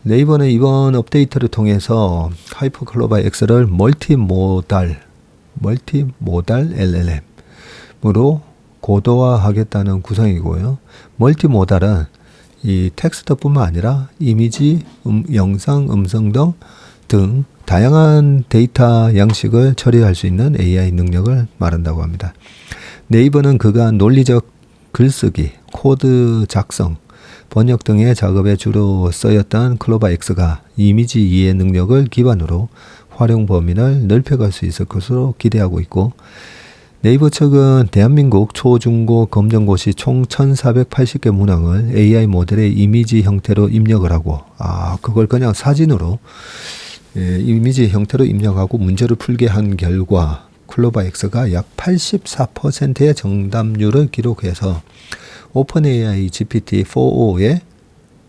네이버는 이번 업데이트를 통해서 하이퍼 클로바 X를 멀티모달 LLM으로 고도화하겠다는 구상이고요. 멀티모달은 이 텍스트뿐만 아니라 이미지, 영상, 음성 등 다양한 데이터 양식을 처리할 수 있는 AI 능력을 말한다고 합니다. 네이버는 그간 논리적 글쓰기, 코드 작성, 번역 등의 작업에 주로 쓰였던 클로바 X가 이미지 이해 능력을 기반으로 활용 범위를 넓혀갈 수 있을 것으로 기대하고 있고 네이버 측은 대한민국 초중고 검정고시 총 1480개 문항을 AI 모델의 이미지 형태로 입력을 하고 그걸 그냥 사진으로 이미지 형태로 입력하고 문제를 풀게 한 결과 클로바X가 약 84%의 정답률을 기록해서 오픈AI GPT-4o의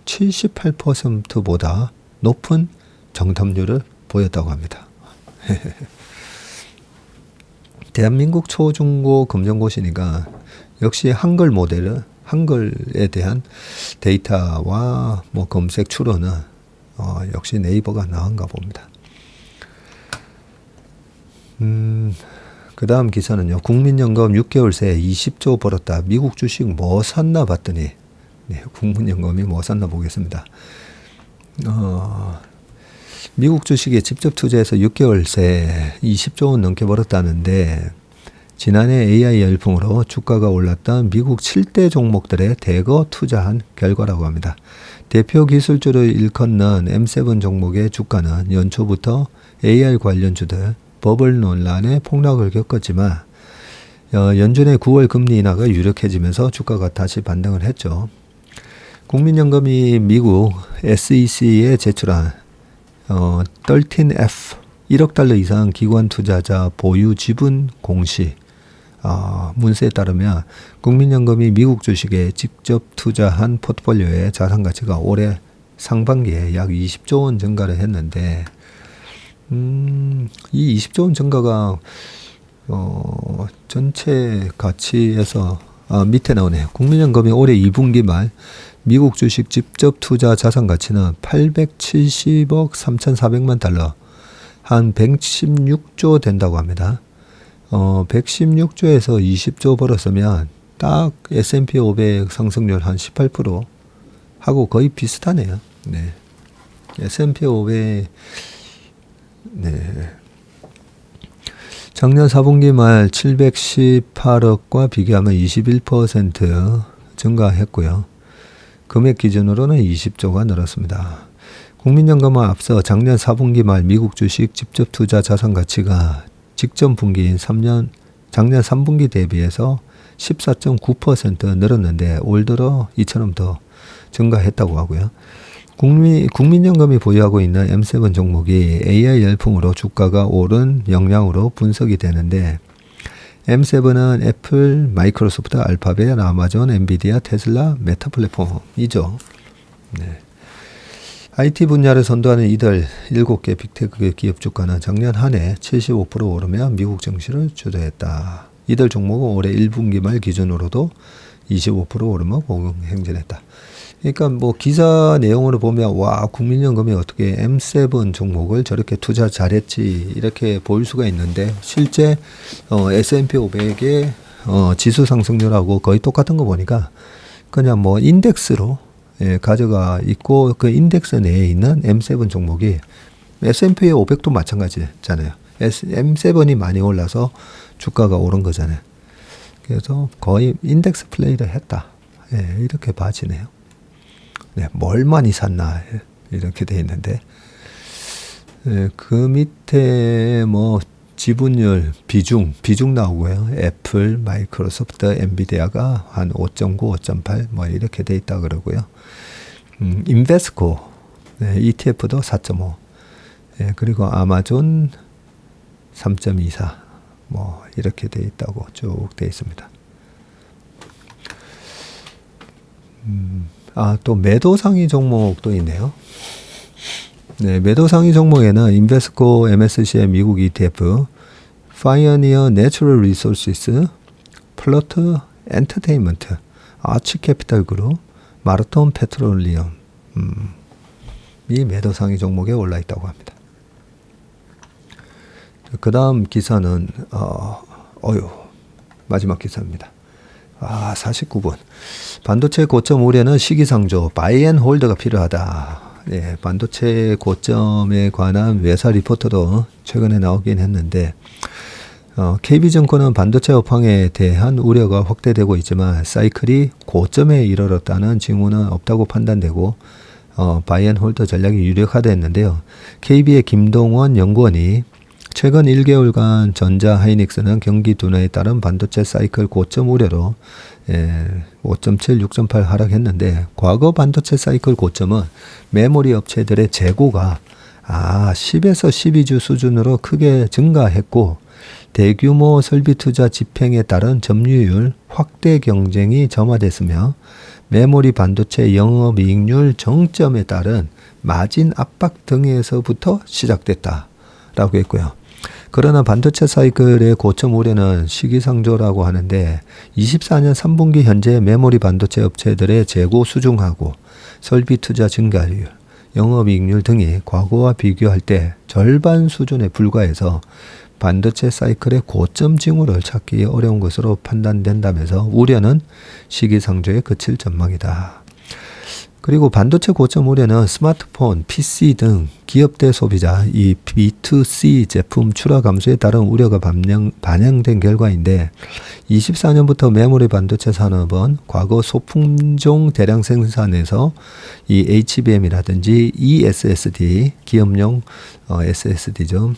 78%보다 높은 정답률을 보였다고 합니다. 대한민국 초중고 검정고시니까 역시 한글 모델은 한글에 대한 데이터와 뭐 검색 추론은 역시 네이버가 나은가 봅니다. 그 다음 기사는요. 국민연금 6개월 새 20조 벌었다. 미국 주식 뭐 샀나 봤더니 국민연금이 뭐 샀나 보겠습니다. 미국 주식에 직접 투자해서 6개월 새 20조 원 넘게 벌었다는데 지난해 AI 열풍으로 주가가 올랐던 미국 7대 종목들에 대거 투자한 결과라고 합니다. 대표 기술주를 일컫는 M7 종목의 주가는 연초부터 AI 관련주들 버블 논란에 폭락을 겪었지만 연준의 9월 금리 인하가 유력해지면서 주가가 다시 반등을 했죠. 국민연금이 미국 SEC에 제출한 13F 1억 달러 이상 기관 투자자 보유 지분 공시 문서에 따르면 국민연금이 미국 주식에 직접 투자한 포트폴리오의 자산 가치가 올해 상반기에 약 20조 원 증가를 했는데 이 20조 원 증가가 전체 가치에서 밑에 나오네요. 국민연금이 올해 2분기 말 미국 주식 직접 투자 자산 가치는 870억 3,400만 달러, 한 116조 된다고 합니다. 116조에서 20조 벌었으면 딱 S&P 500 상승률 한 18% 하고 거의 비슷하네요. 네. S&P 500 작년 4분기 말 718억과 비교하면 21% 증가했고요. 금액 기준으로는 20조가 늘었습니다. 국민연금은 앞서 작년 4분기 말 미국 주식 직접 투자 자산 가치가 직전 분기인 작년 3분기 대비해서 14.9% 늘었는데 올 들어 이처럼 더 증가했다고 하고요. 국민연금이 보유하고 있는 M7 종목이 AI 열풍으로 주가가 오른 영향으로 분석이 되는데 M7은 애플, 마이크로소프트, 알파벳, 아마존, 엔비디아, 테슬라, 메타 플랫폼이죠. 네. IT 분야를 선도하는 이들 7개 빅테크 기업 주가는 작년 한 해 75% 오르며 미국 증시를 주도했다. 이들 종목은 올해 1분기 말 기준으로도 25% 오르며 고공행진했다. 그러니까 뭐 기사 내용으로 보면 와 국민연금이 어떻게 M7 종목을 저렇게 투자 잘했지 이렇게 보일 수가 있는데 실제 S&P 500의 지수 상승률하고 거의 똑같은 거 보니까 그냥 뭐 인덱스로 가져가 있고 그 인덱스 내에 있는 M7 종목이 S&P 500도 마찬가지잖아요. M7이 많이 올라서 주가가 오른 거잖아요. 그래서 거의 인덱스 플레이를 했다. 이렇게 봐지네요. 네, 뭘 많이 샀나 이렇게 돼 있는데 그 밑에 뭐 지분율 비중 나오고요. 애플, 마이크로소프트, 엔비디아가 한 5.9, 5.8 뭐 이렇게 돼 있다 그러고요. 인베스코 ETF도 4.5 그리고 아마존 3.24 뭐 이렇게 돼 있다고 쭉 돼 있습니다. 또 매도 상위 종목도 있네요. 네, 매도 상위 종목에는 인베스코 MSCI 미국 ETF, 파이어니어 내추럴 리소시스, 플러트 엔터테인먼트, 아치 캐피탈 그룹, 마라톤 페트롤리엄 이 매도 상위 종목에 올라 있다고 합니다. 그 다음 기사는 마지막 기사입니다. 49분. 반도체 고점 우려는 시기상조, 바이앤홀드가 필요하다. 네, 반도체 고점에 관한 외사 리포트도 최근에 나오긴 했는데 KB증권은 반도체 업황에 대한 우려가 확대되고 있지만 사이클이 고점에 이르렀다는 징후는 없다고 판단되고 바이앤홀드 전략이 유력하다했는데요. KB의 김동원 연구원이 최근 1개월간 전자 하이닉스는 경기 둔화에 따른 반도체 사이클 고점 우려로 5.7, 6.8 하락했는데 과거 반도체 사이클 고점은 메모리 업체들의 재고가 10에서 12주 수준으로 크게 증가했고 대규모 설비 투자 집행에 따른 점유율 확대 경쟁이 점화됐으며 메모리 반도체 영업이익률 정점에 따른 마진 압박 등에서부터 시작됐다라고 했고요. 그러나 반도체 사이클의 고점 우려는 시기상조라고 하는데 24년 3분기 현재 메모리 반도체 업체들의 재고 수중하고 설비 투자 증가율, 영업이익률 등이 과거와 비교할 때 절반 수준에 불과해서 반도체 사이클의 고점 징후를 찾기 어려운 것으로 판단된다면서 우려는 시기상조에 그칠 전망이다. 그리고 반도체 고점 우려는 스마트폰, PC 등 기업대 소비자 이 B2C 제품 출하 감소에 따른 우려가 반영된 결과인데 24년부터 메모리 반도체 산업은 과거 소품종 대량 생산에서 이 HBM이라든지 eSSD, 기업용 SSD죠.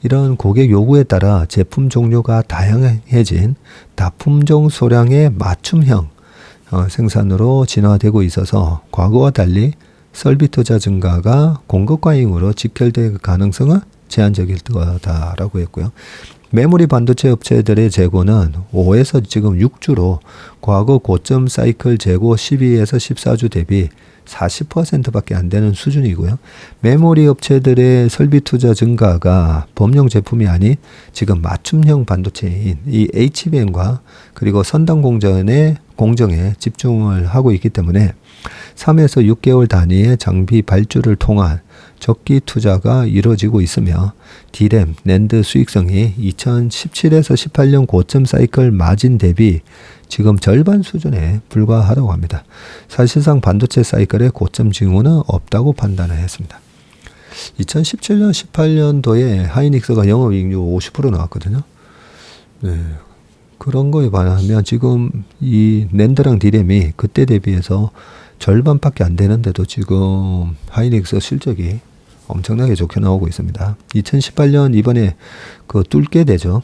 이런 고객 요구에 따라 제품 종류가 다양해진 다품종 소량의 맞춤형 생산으로 진화되고 있어서 과거와 달리 설비 투자 증가가 공급 과잉으로 직결될 가능성은 제한적일 거다라고 했고요. 메모리 반도체 업체들의 재고는 5에서 지금 6주로 과거 고점 사이클 재고 12에서 14주 대비 40%밖에 안 되는 수준이고요. 메모리 업체들의 설비 투자 증가가 범용 제품이 아닌 지금 맞춤형 반도체인 이 HBM과 그리고 선단 공정에 집중을 하고 있기 때문에 3에서 6개월 단위의 장비 발주를 통한 적기 투자가 이루어지고 있으며 D램, 낸드 수익성이 2017에서 18년 고점 사이클 마진 대비 지금 절반 수준에 불과하다고 합니다. 사실상 반도체 사이클의 고점 징후는 없다고 판단을 했습니다. 2017년, 18년도에 하이닉스가 영업이익률 50% 나왔거든요. 네. 그런 거에 반하면 지금 이 낸드랑 D램이 그때 대비해서 절반밖에 안 되는데도 지금 하이닉스 실적이 엄청나게 좋게 나오고 있습니다. 2018년 이번에 뚫게 되죠.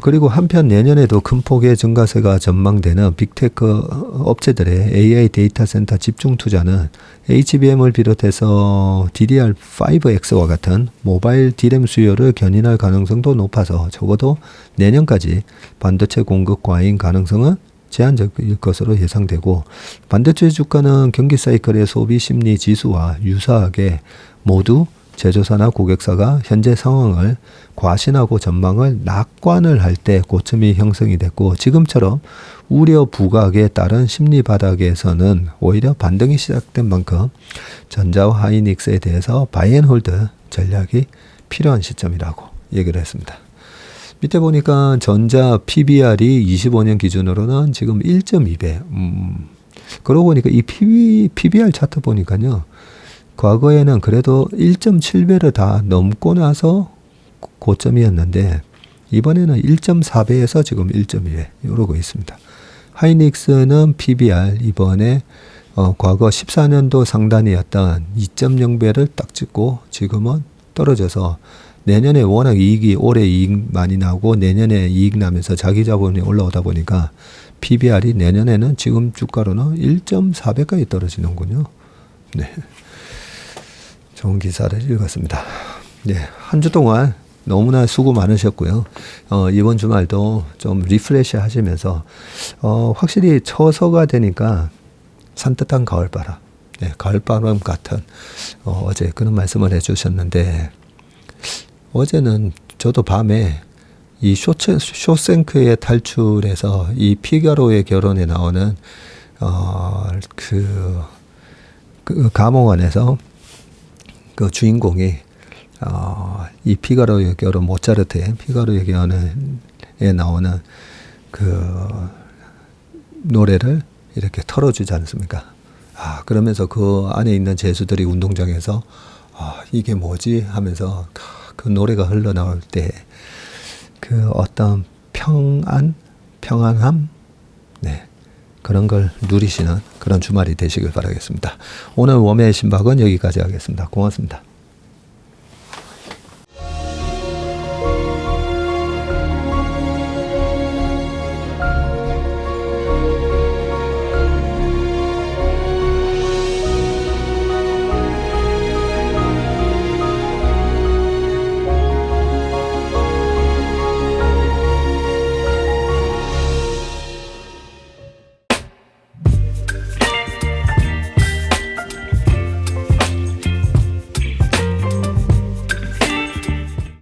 그리고 한편 내년에도 큰 폭의 증가세가 전망되는 빅테크 업체들의 AI 데이터 센터 집중 투자는 HBM을 비롯해서 DDR5X와 같은 모바일 D램 수요를 견인할 가능성도 높아서 적어도 내년까지 반도체 공급 과잉 가능성은 제한적일 것으로 예상되고 반도체 주가는 경기 사이클의 소비 심리 지수와 유사하게 모두 제조사나 고객사가 현재 상황을 과신하고 전망을 낙관을 할 때 고점이 형성이 됐고 지금처럼 우려 부각에 따른 심리 바닥에서는 오히려 반등이 시작된 만큼 전자와 하이닉스에 대해서 바이앤홀드 전략이 필요한 시점이라고 얘기를 했습니다. 밑에 보니까 전자 PBR이 25년 기준으로는 지금 1.2배. 그러고 보니까 이 PBR 차트 보니까요. 과거에는 그래도 1.7배를 다 넘고 나서 고점이었는데 이번에는 1.4배에서 지금 1.2배 이러고 있습니다. 하이닉스는 PBR 이번에 과거 14년도 상단이었던 2.0배를 딱 찍고 지금은 떨어져서 내년에 워낙 올해 이익 많이 나고 내년에 이익 나면서 자기 자본이 올라오다 보니까 PBR이 내년에는 지금 주가로는 1.4배까지 떨어지는군요. 네. 좋은 기사를 읽었습니다. 네, 한 주 동안 너무나 수고 많으셨고요. 이번 주말도 좀 리프레시 하시면서 확실히 처서가 되니까 산뜻한 가을바람, 네, 가을바람 같은 어제 그런 말씀을 해주셨는데 어제는 저도 밤에 이 쇼생크에 탈출해서 이 피가로의 결혼에 나오는 그 감옥원에서 그 주인공이 이 피가로의 결혼 모차르트의 피가로의 결혼에 나오는 그 노래를 이렇게 털어주지 않습니까? 그러면서 그 안에 있는 죄수들이 운동장에서 이게 뭐지 하면서 그 노래가 흘러나올 때 그 어떤 평안함, 네, 그런 걸 누리시는 그런 주말이 되시길 바라겠습니다. 오늘 웜의 신박은 여기까지 하겠습니다. 고맙습니다.